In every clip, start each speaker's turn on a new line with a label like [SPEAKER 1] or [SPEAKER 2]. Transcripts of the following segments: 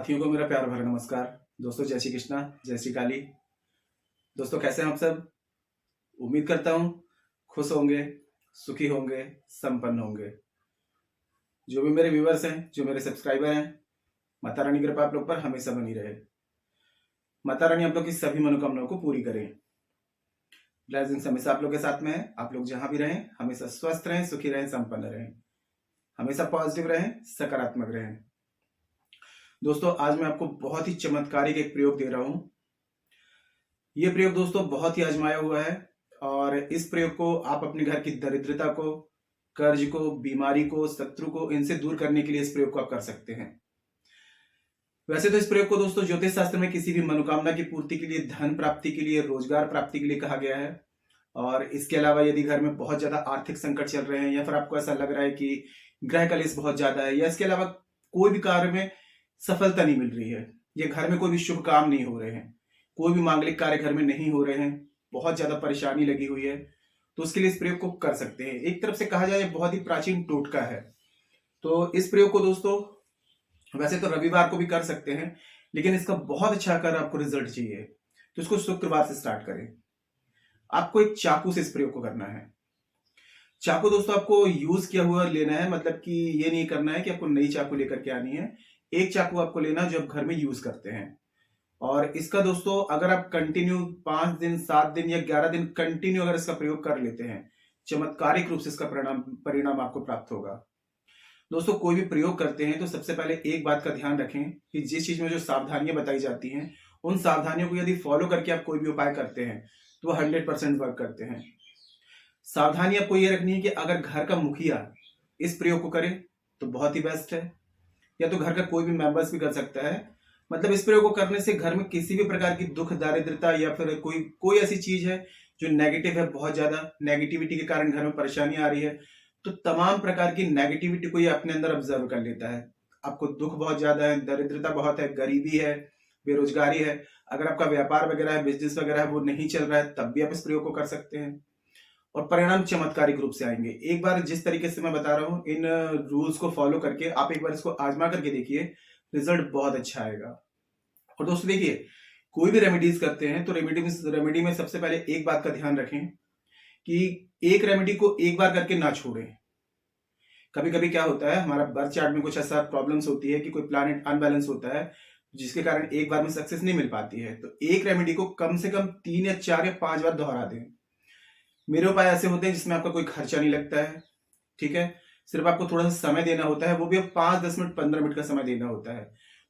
[SPEAKER 1] साथियों को मेरा प्यार भरा नमस्कार। दोस्तों जय श्री कृष्णा, जय श्री काली। दोस्तों कैसे हैं आप सब? उम्मीद करता हूँ खुश होंगे, सुखी होंगे, संपन्न होंगे। जो भी मेरे व्यूवर्स हैं, जो मेरे सब्सक्राइबर हैं, माता रानी की कृपा आप लोग पर हमेशा बनी रहे। माता रानी आप लोग की सभी मनोकामनाओं को पूरी करें। ब्लेसिंग्स हमेशा आप लोग के साथ में है। आप लोग जहां भी रहें हमेशा स्वस्थ रहें, सुखी रहें, संपन्न रहें, हमेशा पॉजिटिव रहें, सकारात्मक रहें। दोस्तों आज मैं आपको बहुत ही चमत्कारिक एक प्रयोग दे रहा हूं। ये प्रयोग दोस्तों बहुत ही आजमाया हुआ है और इस प्रयोग को आप अपने घर की दरिद्रता को, कर्ज को, बीमारी को, शत्रु को, इनसे दूर करने के लिए इस प्रयोग को आप कर सकते हैं। वैसे तो इस प्रयोग को दोस्तों ज्योतिष शास्त्र में किसी भी मनोकामना की पूर्ति के लिए, धन प्राप्ति के लिए, रोजगार प्राप्ति के लिए कहा गया है। और इसके अलावा यदि घर में बहुत ज्यादा आर्थिक संकट चल रहे हैं या फिर आपको ऐसा लग रहा है कि ग्रह कलेश बहुत ज्यादा है या इसके अलावा कोई भी कार्य में सफलता नहीं मिल रही है या घर में कोई भी शुभ काम नहीं हो रहे हैं, कोई भी मांगलिक कार्य घर में नहीं हो रहे हैं, बहुत ज्यादा परेशानी लगी हुई है, तो उसके लिए इस प्रयोग को कर सकते हैं। एक तरफ से कहा जाए बहुत ही प्राचीन टोटका है। तो इस प्रयोग को दोस्तों वैसे तो रविवार को भी कर सकते हैं, लेकिन इसका बहुत अच्छा अगर आपको रिजल्ट चाहिए तो इसको शुक्रवार से स्टार्ट करें। आपको एक चाकू से इस प्रयोग को करना है। चाकू दोस्तों आपको यूज किया हुआ लेना है, मतलब कि ये नहीं करना है कि आपको नई चाकू लेकर के आनी है। एक चाकू आपको लेना जो आप घर में यूज करते हैं। और इसका दोस्तों अगर आप कंटिन्यू 5 दिन, 7 दिन या 11 दिन कंटिन्यू अगर इसका प्रयोग कर लेते हैं, चमत्कारिक रूप से इसका परिणाम आपको प्राप्त होगा। दोस्तों कोई भी प्रयोग करते हैं तो सबसे पहले एक बात का ध्यान रखें कि जिस चीज में जो सावधानियां बताई जाती हैं, उन सावधानियों को यदि फॉलो करके आप कोई भी उपाय करते हैं तो वो 100% वर्क करते हैं। सावधानी आपको ये रखनी है कि अगर घर का मुखिया इस प्रयोग को करे तो बहुत ही बेस्ट है, या तो घर का कोई भी मेंबर्स भी कर सकता है। मतलब इस प्रयोग को करने से घर में किसी भी प्रकार की दुख, दारिद्रता या फिर कोई ऐसी चीज है जो नेगेटिव है, बहुत ज्यादा नेगेटिविटी के कारण घर में परेशानी आ रही है, तो तमाम प्रकार की नेगेटिविटी को ये अपने अंदर ऑब्जर्व कर लेता है। आपको दुख बहुत ज्यादा है, दरिद्रता बहुत है, गरीबी है, बेरोजगारी है, अगर आपका व्यापार वगैरह है, बिजनेस वगैरह है, वो नहीं चल रहा है, तब भी आप इस प्रयोग को कर सकते हैं और परिणाम चमत्कारिक रूप से आएंगे। एक बार जिस तरीके से मैं बता रहा हूं, इन रूल्स को फॉलो करके आप एक बार इसको आजमा करके देखिए, रिजल्ट बहुत अच्छा आएगा। और दोस्तों देखिए, कोई भी रेमेडीज करते हैं तो रेमेडी में सबसे पहले एक बात का ध्यान रखें कि एक रेमेडी को एक बार करके ना छोड़ें। कभी कभी क्या होता है, हमारा बर्थ चार्ट में कुछ ऐसा प्रॉब्लम्स होती है कि कोई प्लैनेट अनबैलेंस होता है, जिसके कारण एक बार में सक्सेस नहीं मिल पाती है। तो एक रेमेडी को कम से कम 3 या 4 या 5 बार दोहरा दें। मेरे उपाय ऐसे होते हैं जिसमें आपका कोई खर्चा नहीं लगता है, ठीक है, सिर्फ आपको थोड़ा सा समय देना होता है, वो भी 5-10 मिनट, 15 मिनट का समय देना होता है।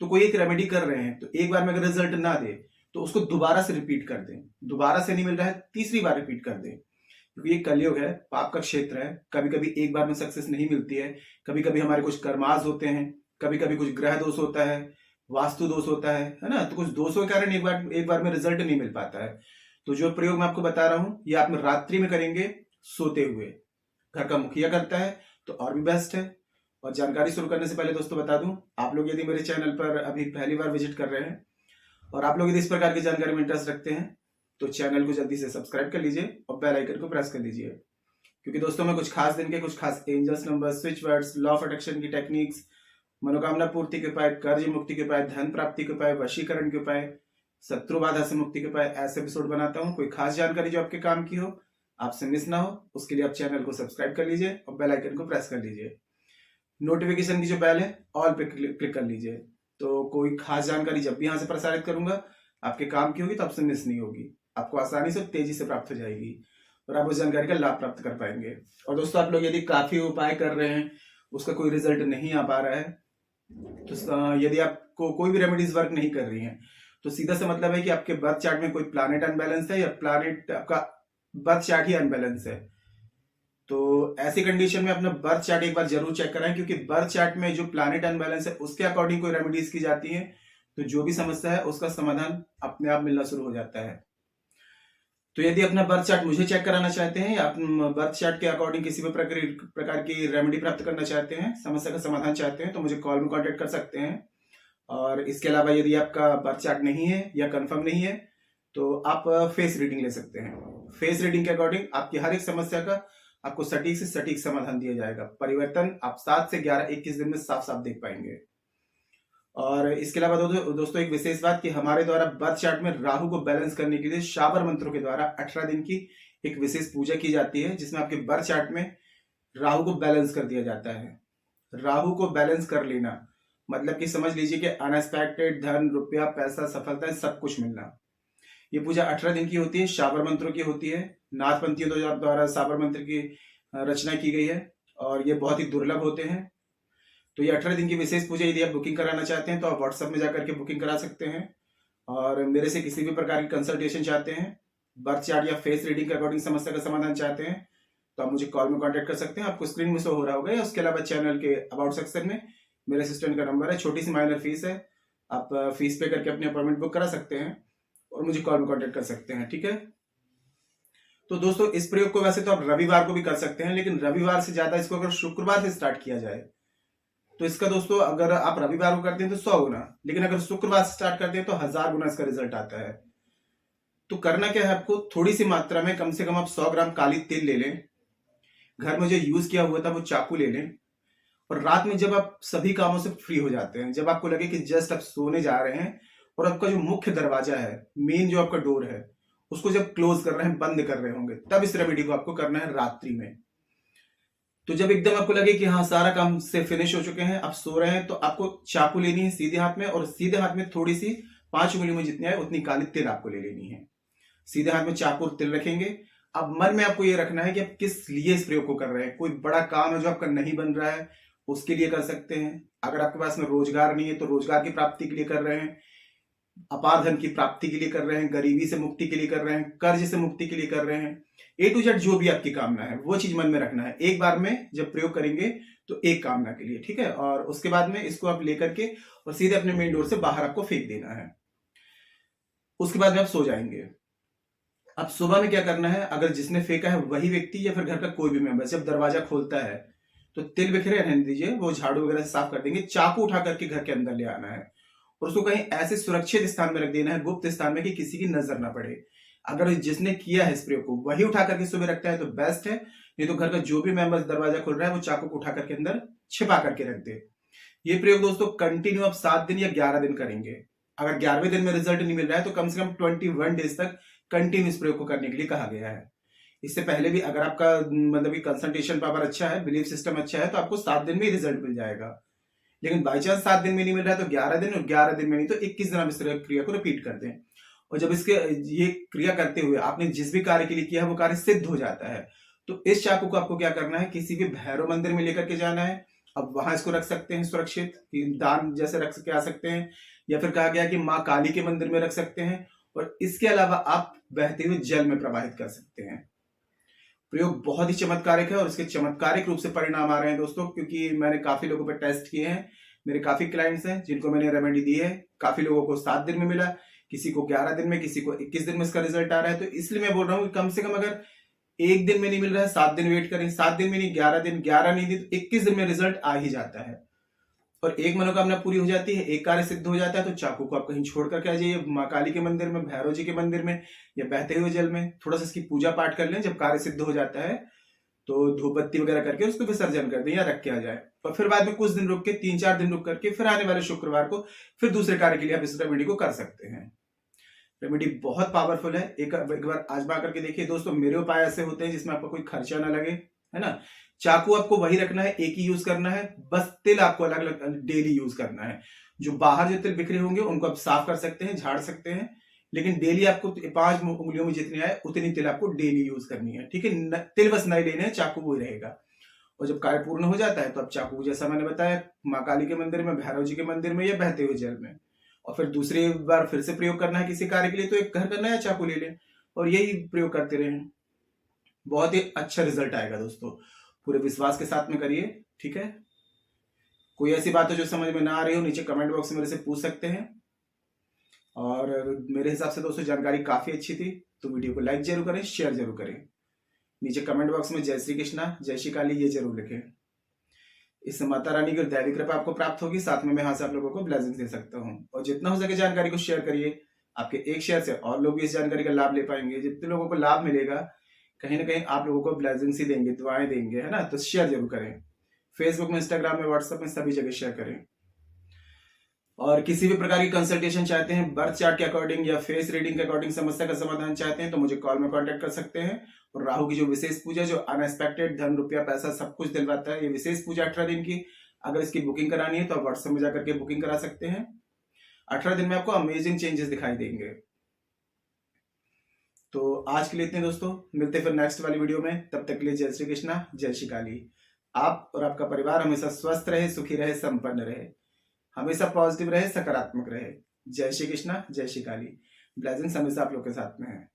[SPEAKER 1] तो कोई एक रेमेडी कर रहे हैं तो एक बार में अगर रिजल्ट ना दे तो उसको दोबारा से रिपीट कर दें। दोबारा से नहीं मिल रहा है, तीसरी बार रिपीट कर दें, क्योंकि ये कलयुग है, पाप का क्षेत्र है। कभी कभी एक बार में सक्सेस नहीं मिलती है, कभी कभी हमारे कुछ कर्माज होते हैं, कभी कभी कुछ ग्रह दोष होता है, वास्तु दोष होता है ना, तो कुछ दोषों के कारण एक बार में रिजल्ट नहीं मिल पाता है। तो जो प्रयोग मैं आपको बता रहा हूं ये आप रात्रि में करेंगे, सोते हुए। घर का मुखिया करता है तो और भी बेस्ट है। और जानकारी शुरू करने से पहले दोस्तों बता दूं, आप लोग यदि मेरे चैनल पर अभी पहली बार विजिट कर रहे हैं और आप लोग यदि इस प्रकार की जानकारी में इंटरेस्ट रखते हैं तो चैनल को जल्दी से सब्सक्राइब कर लीजिए और बेल आइकन को प्रेस कर लीजिए, क्योंकि दोस्तों मैं कुछ खास दिन के कुछ खास angels number, switch words, law of attraction की टेक्निक्स, मनोकामना पूर्ति के उपाय, कर्ज मुक्ति के उपाय, धन प्राप्ति के उपाय, वशीकरण के उपाय, शत्रु बाधा से मुक्ति के उपाय, ऐसे एपिसोड बनाता हूं। कोई खास जानकारी जो आपके काम की हो, आपसे मिस ना हो, उसके लिए आप चैनल को सब्सक्राइब कर लीजिए और बेल आइकन को प्रेस कर लीजिए। नोटिफिकेशन की जो बेल है ऑल पे क्लिक कर लीजिए, तो कोई खास जानकारी जब भी यहां से प्रसारित करूंगा आपके काम की होगी तो आपसे मिस नहीं होगी, आपको आसानी से, तेजी से प्राप्त हो जाएगी और आप उस जानकारी का लाभ प्राप्त कर पाएंगे। और दोस्तों आप लोग यदि काफी उपाय कर रहे हैं, उसका कोई रिजल्ट नहीं आ पा रहा है, तो यदि आपको कोई भी रेमेडीज वर्क नहीं कर रही हैं, तो सीधा सा मतलब है कि आपके बर्थ चार्ट में कोई प्लैनेट अनबैलेंस है या प्लैनेट आपका बर्थ चार्ट ही अनबैलेंस है। तो ऐसी कंडीशन में अपना बर्थ चार्ट एक बार जरूर चेक कराएं, क्योंकि बर्थ चार्ट में जो प्लैनेट अनबैलेंस है उसके अकॉर्डिंग कोई रेमेडीज की जाती है, तो जो भी समस्या है उसका समाधान अपने आप मिलना शुरू हो जाता है। तो यदि अपना बर्थ चार्ट मुझे चेक कराना चाहते हैं या अपने बर्थ चार्ट के अकॉर्डिंग किसी भी प्रकार की रेमेडी प्राप्त करना चाहते हैं, समस्या का समाधान चाहते हैं, तो मुझे कॉल में कांटेक्ट कर सकते हैं। और इसके अलावा यदि आपका बर्थ चार्ट नहीं है या कंफर्म नहीं है तो आप फेस रीडिंग ले सकते हैं। फेस रीडिंग के अकॉर्डिंग आपकी हर एक समस्या का आपको सटीक से सटीक समाधान दिया जाएगा। परिवर्तन आप 7 से 11, 21 दिन में साफ साफ देख पाएंगे। और इसके अलावा दोस्तों एक विशेष बात कि हमारे द्वारा बर्थ चार्ट में राहु को बैलेंस करने के लिए शाबर मंत्रों के द्वारा 18 दिन की एक विशेष पूजा की जाती है, जिसमें आपके बर्थ चार्ट में राहु को बैलेंस कर दिया जाता है। राहु को बैलेंस कर लेना मतलब कि समझ लीजिए कि अनएक्सपेक्टेड धन, रुपया, पैसा, सफलता, सब कुछ मिलना। ये पूजा 18 दिन की होती है, शाबर मंत्रों की होती है। नाथपंथियों द्वारा शाबर मंत्र की रचना की गई है और ये बहुत ही दुर्लभ होते हैं। तो ये 18 दिन की विशेष पूजा यदि आप बुकिंग कराना चाहते हैं तो आप व्हाट्सएप में जाकर के बुकिंग करा सकते हैं। और मेरे से किसी भी प्रकार की कंसल्टेशन चाहते हैं, बर्थ चार्ट या फेस रीडिंग के अकॉर्डिंग समस्या का समाधान चाहते हैं, तो आप मुझे कॉल में कांटेक्ट कर सकते हैं। आपको स्क्रीन में शो हो रहा होगा, या उसके अलावा चैनल के अबाउट सेक्शन में मेरे असिस्टेंट का नंबर है। छोटी सी माइनर फीस है, आप फीस पे करके अपनी अपॉइंटमेंट बुक करा सकते हैं और मुझे कॉल में कांटेक्ट कर सकते हैं। ठीक है, तो दोस्तों इस प्रयोग को वैसे तो आप रविवार को भी कर सकते हैं, लेकिन रविवार से ज्यादा इसको अगर शुक्रवार से स्टार्ट किया जाए तो इसका दोस्तों अगर आप रविवार को करते हैं तो 100 गुना, लेकिन अगर शुक्रवार से स्टार्ट करते हैं तो 1000 गुना इसका रिजल्ट आता है। तो करना क्या है, आपको थोड़ी सी मात्रा में कम से कम आप 100 ग्राम काली तिल ले लें, घर में जो यूज किया हुआ था वो चाकू ले लें, और रात में जब आप सभी कामों से फ्री हो जाते हैं, जब आपको लगे कि जस्ट आप सोने जा रहे हैं और आपका जो मुख्य दरवाजा है, मेन जो आपका डोर है, उसको जब क्लोज कर रहे हैं, बंद कर रहे होंगे, तब इस रेमेडी को आपको करना है रात्रि में। तो जब एकदम आपको लगे कि हाँ सारा काम से फिनिश हो चुके हैं, आप सो रहे हैं, तो आपको चाकू लेनी है सीधे हाथ में, और सीधे हाथ में थोड़ी सी 5 उंगली में जितनी आए उतनी काली तिल आपको ले लेनी है। सीधे हाथ में चाकू और तिल रखेंगे। अब मन में आपको ये रखना है कि आप किस लिए इस प्रयोग को कर रहे हैं। कोई बड़ा काम है जो आपका नहीं बन रहा है, उसके लिए कर सकते हैं। अगर आपके पास में रोजगार नहीं है तो रोजगार की प्राप्ति के लिए कर रहे हैं, अपार धन की प्राप्ति के लिए कर रहे हैं, गरीबी से मुक्ति के लिए कर रहे हैं, कर्ज से मुक्ति के लिए कर रहे हैं, ए टू जेड जो भी आपकी कामना है वो चीज मन में रखना है। एक बार में जब प्रयोग करेंगे तो एक कामना के लिए, ठीक है। और उसके बाद में इसको आप लेकर के और सीधे अपने मेन डोर से बाहर आपको फेंक देना है। उसके बाद में आप सो जाएंगे। अब सुबह में क्या करना है, अगर जिसने फेंका है वही व्यक्ति या फिर घर का कोई भी मेंबर जब दरवाजा खोलता है तो तिल बिखरे रहने दीजिए, वो झाड़ू वगैरह से साफ कर देंगे। चाकू उठा करके घर के अंदर ले आना है और उसको कहीं ऐसे सुरक्षित स्थान में रख देना है, गुप्त स्थान में, कि किसी की नजर ना पड़े। अगर जिसने किया है इस प्रयोग को वही उठा करके सुबह रखता है तो बेस्ट है, नहीं तो घर का जो भी मेंबर दरवाजा खोल रहा है वो चाकू को उठा करके अंदर छिपा करके रख दे। ये प्रयोग दोस्तों कंटिन्यू आप 7 दिन या 11 दिन करेंगे। अगर 11वें दिन में रिजल्ट नहीं मिल रहा है तो कम से कम 21 डेज तक कंटिन्यू इस प्रयोग को करने के लिए कहा गया है। इससे पहले भी अगर आपका मतलब कंसंट्रेशन पावर अच्छा है, बिलीफ सिस्टम अच्छा है, तो आपको 7 दिन में ही रिजल्ट मिल जाएगा। लेकिन बाई चांस 7 दिन में नहीं मिल रहा है तो 11 दिन, और 11 दिन में नहीं तो 21 दिन आप इस क्रिया को रिपीट कर दें। और जब इसके ये क्रिया करते हुए आपने जिस भी कार्य के लिए किया है वो कार्य सिद्ध हो जाता है, तो इस चाकू को आपको क्या करना है, किसी भी भैरव मंदिर में लेकर के जाना है। अब वहां इसको रख सकते हैं सुरक्षित, दान जैसे रख के आ सकते हैं, या फिर कहा गया कि माँ काली के मंदिर में रख सकते हैं, और इसके अलावा आप बहते हुए जल में प्रवाहित कर सकते हैं। प्रयोग बहुत ही चमत्कारिक है और इसके चमत्कारिक रूप से परिणाम आ रहे हैं दोस्तों, क्योंकि मैंने काफी लोगों पर टेस्ट किए हैं। मेरे काफी क्लाइंट्स हैं जिनको मैंने रेमेडी दी है। काफी लोगों को 7 दिन में मिला, किसी को 11 दिन में, किसी को 21 दिन में इसका रिजल्ट आ रहा है। तो इसलिए मैं बोल रहा हूँ कि कम से कम अगर 1 दिन में नहीं मिल रहा है 7 दिन वेट करें, 7 दिन में नहीं 11 दिन, 11 नहीं दिन तो 21 दिन में रिजल्ट आ ही जाता है, और एक मनोकामना पूरी हो जाती है, एक कार्य सिद्ध हो जाता है। तो चाकू को आप कहीं छोड़ करके आ जाइए, माँ काली के मंदिर में, भैरव जी के मंदिर में, या बहते हुए जल में थोड़ा सा इसकी पूजा पाठ कर लें। जब कार्य सिद्ध हो जाता है तो धूप बत्ती वगैरह करके उसको विसर्जन कर दें या रख के आ जाए, और फिर बाद में कुछ दिन रुक के 3-4 दिन रुक करके फिर आने वाले शुक्रवार को फिर दूसरे कार्य के लिए आप इस रेमेडी को कर सकते हैं। रेमेडी बहुत पावरफुल है, एक बार आजमा करके देखिए दोस्तों। मेरे उपाय ऐसे होते हैं जिसमें आपको कोई खर्चा ना लगे, है ना। चाकू आपको वही रखना है, एक ही यूज करना है, बस तिल आपको अलग अलग डेली यूज करना है। जो बाहर जो तिल बिखरे होंगे उनको आप साफ कर सकते हैं, झाड़ सकते हैं, लेकिन डेली आपको 5 उंगलियों में जितनी आए उतनी तिल आपको डेली यूज करनी है, ठीक है। तिल बस नए लेने हैं, चाकू वही रहेगा। और जब कार्य पूर्ण हो जाता है तो आप चाकू जैसा मैंने बताया माँ काली के मंदिर में, भैरव जी के मंदिर में, या बहते हुए जल में, और फिर दूसरी बार फिर से प्रयोग करना है किसी कार्य के लिए तो एक घर का नया चाकू ले लें और यही प्रयोग करते रहें। बहुत ही अच्छा रिजल्ट आएगा दोस्तों, पूरे विश्वास के साथ में करिए, ठीक है। कोई ऐसी बात है जो समझ में ना आ रही हो, नीचे कमेंट बॉक्स में मेरे से पूछ सकते हैं। और मेरे हिसाब से दोस्तों जानकारी काफी अच्छी थी, तो वीडियो को लाइक जरूर करें, शेयर जरूर करें। नीचे कमेंट बॉक्स में जय श्री कृष्णा, जय श्री काली ये जरूर लिखें। इससे माता रानी की दैवी कृपा आपको प्राप्त होगी, साथ में मैं यहाँ से आप लोगों को ब्लेसिंग दे सकता हूँ। और जितना हो सके जानकारी को शेयर करिए, आपके एक शेयर से और लोग भी इस जानकारी का लाभ ले पाएंगे। जितने लोगों को लाभ मिलेगा कहीं ना कहीं आप लोगों को ब्लेसिंग्स ही देंगे, दुआएं देंगे, है ना। तो शेयर जरूर करें, फेसबुक में, इंस्टाग्राम में, व्हाट्सएप में, सभी जगह शेयर करें। और किसी भी प्रकार की कंसल्टेशन चाहते हैं, बर्थ चार्ट के अकॉर्डिंग या फेस रीडिंग के अकॉर्डिंग समस्या का समाधान चाहते हैं, तो मुझे कॉल में कांटेक्ट कर सकते हैं। और राहु की जो विशेष पूजा, जो अनएक्सपेक्टेड धन रुपया पैसा सब कुछ दिलवाता है, ये विशेष पूजा 18 दिन की, अगर इसकी बुकिंग करानी है तो आप व्हाट्सएप में जाकर के बुकिंग करा सकते हैं। 18 दिन में आपको अमेजिंग चेंजेस दिखाई देंगे। तो आज के लिए इतने दोस्तों, मिलते फिर नेक्स्ट वाली वीडियो में। तब तक के लिए जय श्री कृष्णा, जय श्री काली। आप और आपका परिवार हमेशा स्वस्थ रहे, सुखी रहे, संपन्न रहे, हमेशा पॉजिटिव रहे, सकारात्मक रहे। जय श्री कृष्णा, जय श्री काली। ब्लेसिंग्स हमेशा आप लोग के साथ में है।